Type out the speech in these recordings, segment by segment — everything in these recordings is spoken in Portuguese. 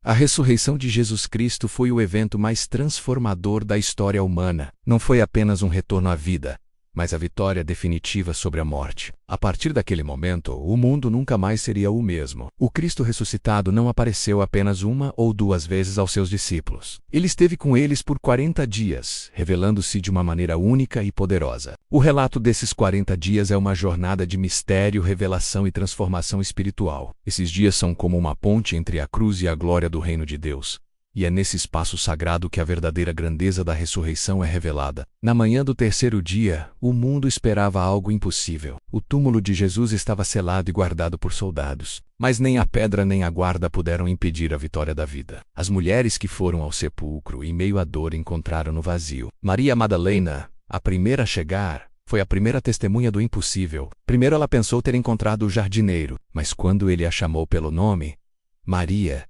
A ressurreição de Jesus Cristo foi o evento mais transformador da história humana. Não foi apenas um retorno à vida, mas a vitória definitiva sobre a morte. A partir daquele momento, o mundo nunca mais seria o mesmo. O Cristo ressuscitado não apareceu apenas uma ou duas vezes aos seus discípulos. Ele esteve com eles por 40 dias, revelando-se de uma maneira única e poderosa. O relato desses 40 dias é uma jornada de mistério, revelação e transformação espiritual. Esses dias são como uma ponte entre a cruz e a glória do reino de Deus. E é nesse espaço sagrado que a verdadeira grandeza da ressurreição é revelada. Na manhã do terceiro dia, o mundo esperava algo impossível. O túmulo de Jesus estava selado e guardado por soldados. Mas nem a pedra nem a guarda puderam impedir a vitória da vida. As mulheres que foram ao sepulcro, em meio à dor, encontraram no vazio. Maria Madalena, a primeira a chegar, foi a primeira testemunha do impossível. Primeiro ela pensou ter encontrado o jardineiro, mas quando ele a chamou pelo nome, Maria,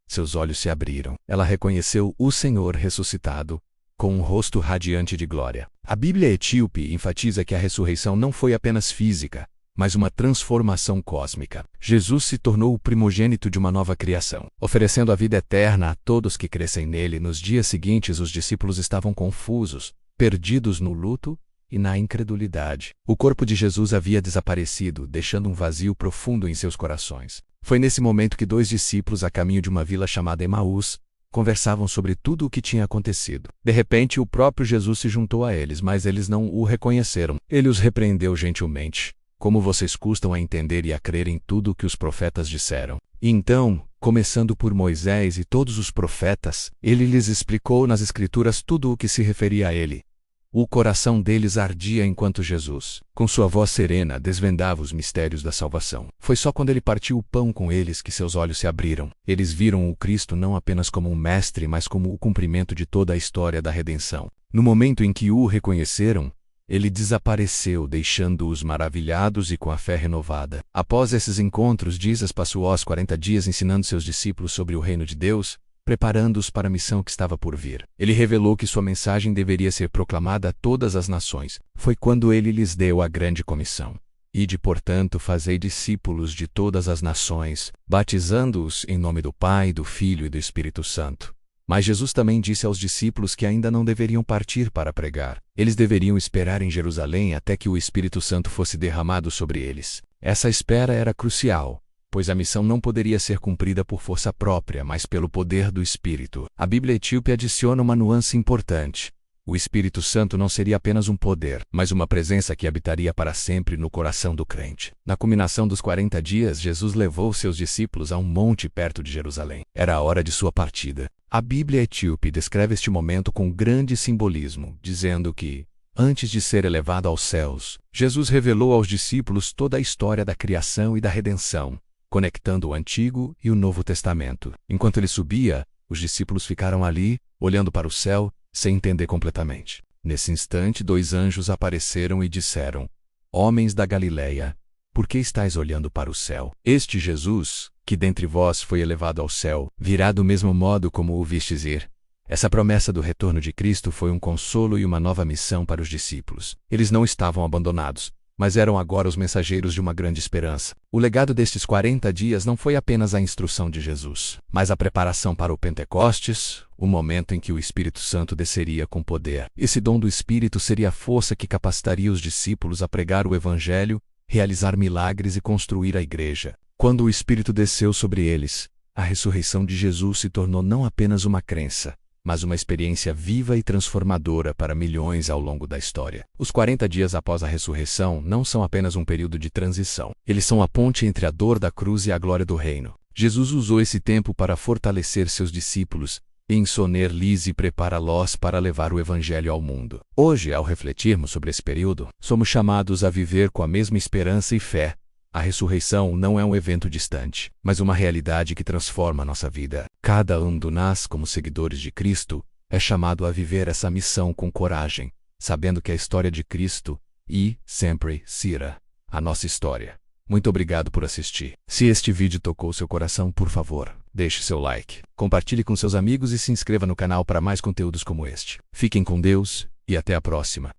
seus olhos se abriram. Ela reconheceu o Senhor ressuscitado, com um rosto radiante de glória. A Bíblia etíope enfatiza que a ressurreição não foi apenas física, mas uma transformação cósmica. Jesus se tornou o primogênito de uma nova criação, oferecendo a vida eterna a todos que crescem nele. Nos dias seguintes, os discípulos estavam confusos, perdidos no luto e na incredulidade. O corpo de Jesus havia desaparecido, deixando um vazio profundo em seus corações. Foi nesse momento que dois discípulos, a caminho de uma vila chamada Emaús, conversavam sobre tudo o que tinha acontecido. De repente, o próprio Jesus se juntou a eles, mas eles não o reconheceram. Ele os repreendeu gentilmente. Como vocês custam a entender e a crer em tudo o que os profetas disseram? E então, começando por Moisés e todos os profetas, ele lhes explicou nas Escrituras tudo o que se referia a ele. O coração deles ardia enquanto Jesus, com sua voz serena, desvendava os mistérios da salvação. Foi só quando ele partiu o pão com eles que seus olhos se abriram. Eles viram o Cristo não apenas como um mestre, mas como o cumprimento de toda a história da redenção. No momento em que o reconheceram, ele desapareceu, deixando-os maravilhados e com a fé renovada. Após esses encontros, Jesus passou os 40 dias ensinando seus discípulos sobre o reino de Deus, preparando-os para a missão que estava por vir. Ele revelou que sua mensagem deveria ser proclamada a todas as nações. Foi quando ele lhes deu a grande comissão. Ide, portanto, fazei discípulos de todas as nações, batizando-os em nome do Pai, do Filho e do Espírito Santo. Mas Jesus também disse aos discípulos que ainda não deveriam partir para pregar. Eles deveriam esperar em Jerusalém até que o Espírito Santo fosse derramado sobre eles. Essa espera era crucial, pois a missão não poderia ser cumprida por força própria, mas pelo poder do Espírito. A Bíblia etíope adiciona uma nuance importante. O Espírito Santo não seria apenas um poder, mas uma presença que habitaria para sempre no coração do crente. Na culminação dos 40 dias, Jesus levou seus discípulos a um monte perto de Jerusalém. Era a hora de sua partida. A Bíblia etíope descreve este momento com grande simbolismo, dizendo que, antes de ser elevado aos céus, Jesus revelou aos discípulos toda a história da criação e da redenção, conectando o Antigo e o Novo Testamento. Enquanto ele subia, os discípulos ficaram ali, olhando para o céu, sem entender completamente. Nesse instante, dois anjos apareceram e disseram: Homens da Galileia, por que estáis olhando para o céu? Este Jesus, que dentre vós foi elevado ao céu, virá do mesmo modo como o vistes ir. Essa promessa do retorno de Cristo foi um consolo e uma nova missão para os discípulos. Eles não estavam abandonados, mas eram agora os mensageiros de uma grande esperança. O legado destes 40 dias não foi apenas a instrução de Jesus, mas a preparação para o Pentecostes, o momento em que o Espírito Santo desceria com poder. Esse dom do Espírito seria a força que capacitaria os discípulos a pregar o Evangelho, realizar milagres e construir a igreja. Quando o Espírito desceu sobre eles, a ressurreição de Jesus se tornou não apenas uma crença, mas uma experiência viva e transformadora para milhões ao longo da história. Os 40 dias após a ressurreição não são apenas um período de transição. Eles são a ponte entre a dor da cruz e a glória do reino. Jesus usou esse tempo para fortalecer seus discípulos, insoner-lhes e prepará-los para levar o Evangelho ao mundo. Hoje, ao refletirmos sobre esse período, somos chamados a viver com a mesma esperança e fé. A ressurreição não é um evento distante, mas uma realidade que transforma a nossa vida. Cada um de nós, como seguidores de Cristo, é chamado a viver essa missão com coragem, sabendo que a história de Cristo sempre será a nossa história. Muito obrigado por assistir. Se este vídeo tocou seu coração, por favor, deixe seu like, compartilhe com seus amigos e se inscreva no canal para mais conteúdos como este. Fiquem com Deus e até a próxima.